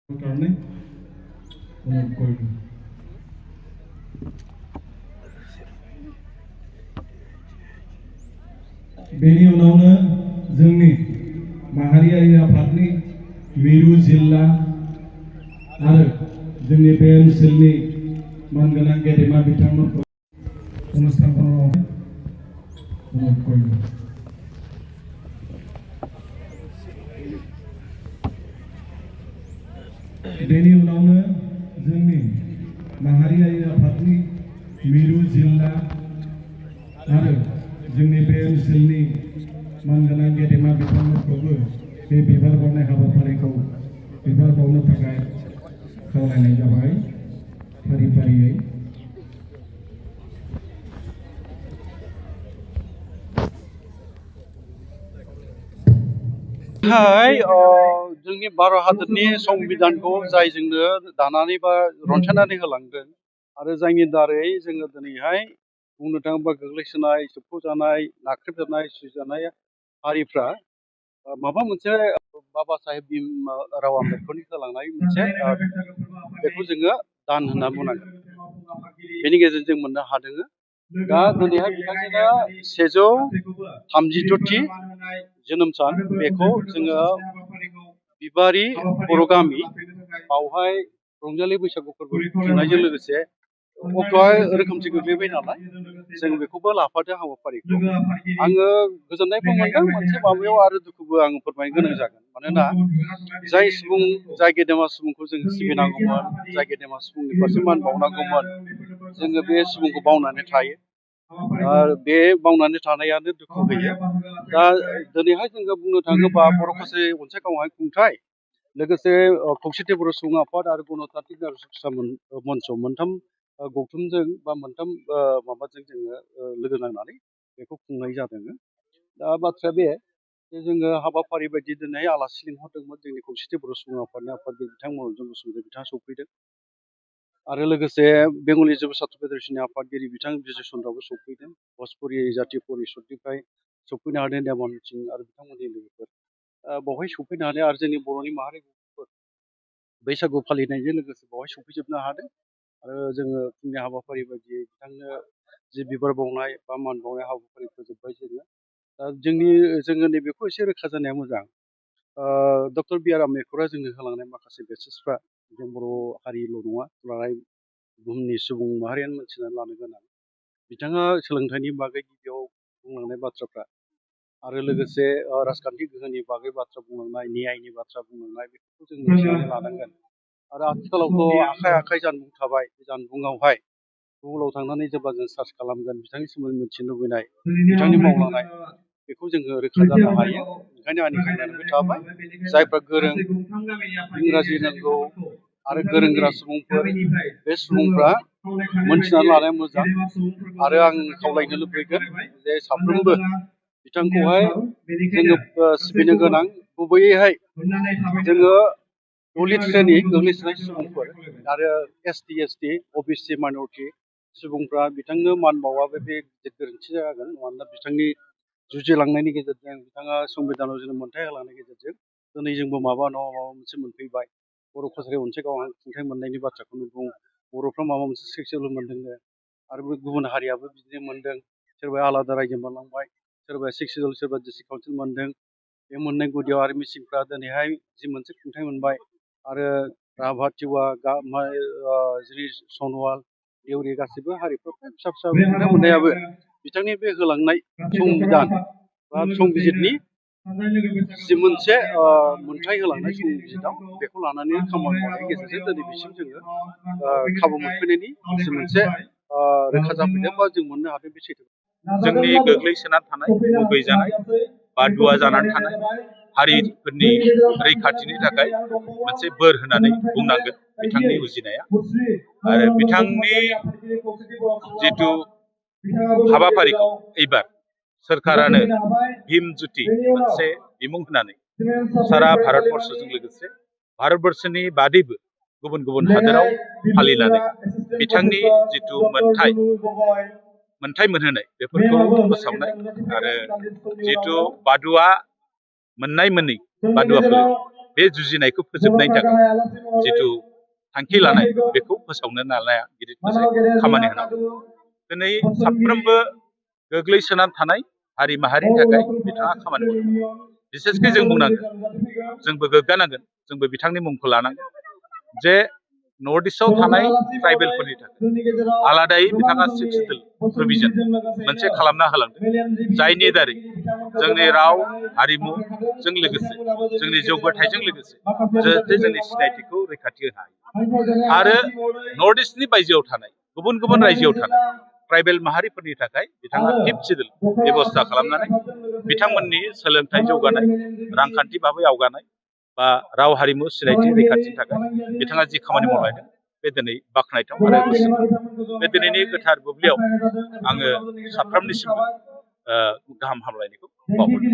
কারণে অনুরোধ করব। बेनि उनावनो जोंनि माहारियारि आफादनि मिरु जिल्ला आरो जोंनि बे ओनसोलनि मानगोनां गेदेमा बिथांमोनखौ अनुस्थानखौ अनुरोध करब। बेनि उनावनो जोंनि माहारियारि आफादनि मिरु जिल्ला आरो जोंनि बे ओनसोलनि मानगोनां गेदेमा बिथांमोनखौबो बे बिबार बावनाय हाबाफारिखौ बिबार बावनो थाखाय खावलायनाय जाबाय फारि फारियै। जोंनि भारत हादरनि संबिधानखौ जाय जोंनो दानानै बा रनसायनानै होलांदों आरो जायनि दारै जोङो दिनैहाय बुंनो थाङोबा गोग्लैसोनाय सोबख'जानाय नाख्रेबजानाय सुजानाय हारिफ्रा माबा मोनसे बाबा साहेब राव आम्बेडकरनि होलांनाय मोनसे बेखौ जोङो दान होनना बुंनांगोन। बेनि गेजेरजों मोननो हादों। दा दिनैहाय बिथांजोना 132थि जोनोम सान बेखौ जोङो बिबारि बर' गामि बावहाय रंजालि बैसागु फोरबो खुंनायजों लोगोसे अक्ट'आ रोखोमसे गोग्लैबाय नालाय जों बेखौबो लाफादों हाबाफारिखौ। आङो गोजोननायबो मोनदों मोनसे माबायाव आरो दुखुबो आं फोरमायनो गोनां जागोन। मानोना जाय गेदेमा सुबुंखौ जों सिबिनांगौमोन, जाय गेदेमा सुबुंनि फारसे मान बावनांगौमोन, जोङो बे सुबुंखौ बावनानै थायो। बे बावनानै थानायानो दुखु होयो। दा दिनैहाय जोङो बुंनो थाङोबा बर' खासि अनसायगावहाय खुंथाय लोगोसे खौसेथि बर' सुबुं आफाद आरो गणतान्त्रिक नेरसोन मन्च मोनथाम गौथुमजों बा मोनथाम माबाजों जोङो लोगो नांनानै बेखौ खुंनाय जादों। दा बाथ्राया बे जे जोङो हाबाफारि बायदि दिनै आलासि लिंहरदोंमोन जोंनि खौसेथि बर' सुबुं आफादनि आफादगिरि बिथां मन'रन्जन बसुमतारी बिथाङा सौफैदों आरो लोगोसे बेंगलि जुब साथ्र फेडारेसननि आफादगिरि बिथां बिजय चन्द्रबो सौफैदों। भजपुरि जातीय परिषदनिफ्राय सौफैनो हादों देमन सिंह आरो बिथांमोननि लोगोफोर बावहाय सौफैनो हादों आरो जोंनि बर'नि माहारिफोर बैसागु फालिनायजों लोगोसे बावहाय सौफैजोबनो हादों। आरो जोङो फुंनि हाबाफारि बायदियै बिथांनो जि बिबार बावनाय बा मान बावनाय हाबाफारि फोजोब्बाय जोङो। दा जोङो नैबेखौ एसे रोखा जानाया मोजां। डक्टर बि आर आम्बेडकरा जोंनो होलांनाय माखासे बेसिसफ्रा जों बर' हारिल' नङा दुलाराय बुहुमनि सुबुं माहारियानो मोनथिनानै लानो गोनां। बिथाङा सोलोंथाइनि बागै गिबियाव बुंलांनाय बाथ्राफ्रा आरो लोगोसे राजखान्थि गोहोनि बागै बाथ्रा बुंलांनाय, न्यायनि बाथ्रा बुंलांनाय बेफोरखौ जों मिथिनानै लानांगोन। आरो आथिखालावथ' आखाइ जानबुं थाबाय। बे जानबुंआवहाय गुगोलाव थांनानै जेब्ला जों सार्च खालामगोन बिथांनि सोमोन्दै मिथिनो लुबैनाय, बिथांनि मावलांनाय बेखौ जोङो रोखा जानो हायो। ओंखायनो आंनि खावलायनाया बे थाबाय जायफ्रा गोरों इंराजि रोंगौ आरो गोरों गोरा सुबुंफोर बे सुबुंफ्रा मोनथिनानै लानाया मोजां। आरो आं खावलायनो लुबैगोन जे साफ्रोमबो बिथांखौहाय जोङो सिबिनो गोनां। गुबैयैहाय जोङो दलित श्रेणी गोग्लैसोनाय सुबुंफोर आरो ST OBC माइन'रिटि सुबुंफ्रा बिथांनो मान बावाबो बे गिदिर गोरोन्थि जागोन। मानोना बिथांनि जुजिलांनायनि गेजेरजों बिथाङा संबिधानाव जोंनो मोनथाय होलांनायनि गेजेरजों दिनै जोंबो माबा नङा माबा मोनसे मोनफैबाय। बर' कसारि अनसायगावहा खुंथाइ मोननायनि बाथ्राखौनो बुं, बर'फ्रा माबा मोनसे सेक्सुवेल मोनदोंनो आरो गुबुन हारियाबो बिदिनो मोनदों। सोरबाया आलादा रायजो मोनलांबाय, सोरबाया सेक्सुवेल, सोरबा डिस्ट्रिक्ट काउन्सिल मोनदों। बे मोननाय गुदियाव आरो मिसिंफ्रा दिनैहाय जि मोनसे खुंथाइ मोनबाय आरो राभा, टिवा, जोंनि सनवाल, देउरि गासैबो हारिफ्रा फिसा फिसा खुंथाइ मोननायाबो बिथांनि बे होलांनाय संबिधान बा संबिजितनि जि मोनसे मोनथाय होलांनाय संबिजिताव बेखौ लानानै खामानि मावनायनि गेजेरजों दिनै बिसिम जोङो खाबु मोनफैनायनि मोनसे रोखा जाफैदों बा जों मोननो हादों। बे सैथो जोंनि गोग्लैसोनानै थानाय, मुगैजानाय, बादुवा जानानै थानाय हारिफोरनि रैखाथिनि थाखाय मोनसे बोर होननानै बुंनांगोन बिथांनि उजिनाया। आरो बिथांनि जिथु हाबाफारिखौ एबार सोरखारानो भीम ज्योति मोनसे बिमुं होनानै सारा भारतबर्षजों लोगोसे भारतबर्षनि बादैबो गुबुन गुबुन हादोराव फालिनानै बिथांनि जिथु मोनथाय मोनहोनाय बेफोरखौ फोसावनाय आरो जिथु बादुवा मोननाय मोनै बादुवा फोलेर बे जुजिनायखौ फोजोबनायनि थाखाय जिथु थांखि लानाय बेखौ फोसावनो नाजानाया गिदिर मोनसे खामानि होनांगौ। दिनै साफ्रोमबो गोग्लैसोनानै थानाय हारि माहारिनि थाखाय बिथाङा खामानि मावदों। बिसेसकै जों बुंनांगोन, जोंबो गोग्गानांगोन, जोंबो बिथांनि मुंखौ लानांगोन जे नर्थ इस्टआव थानाय ट्राइबेलफोरनि थाखाय आलादायै बिथाङा 6 सिडुल प्रभिजन मोनसे खालामना होलांदों, जायनि दारै जोंनि राव हारिमुजों लोगोसे जोंनि जौगाथायजों लोगोसे जाहाथे जोंनि सिनायथिखौ रैखाथि होनो हायो। आरो नर्थ इस्टनि बायजोआव थानाय गुबुन गुबुन रायजोआव थानाय ट्राइबेल माहारिफोरनि थाखाय बिथाङा 5th सिडुल बेबस्था खालामनानै बिथांमोननि सोलोंथाइ जौगानाय, रांखान्थि भाबै आवगानाय बा राव हारिमु सिनायथि रैखाथिनि थाखाय बिथाङा जि खामानि मावलांदों बे दिनै बाख्नायथाव आरो गोसोखांथाव। बे दिनैनि गोथार बुब्लियाव आङो साफ्रोमनिसिमबो गाहाम हामलायनायखौ बावहरदों।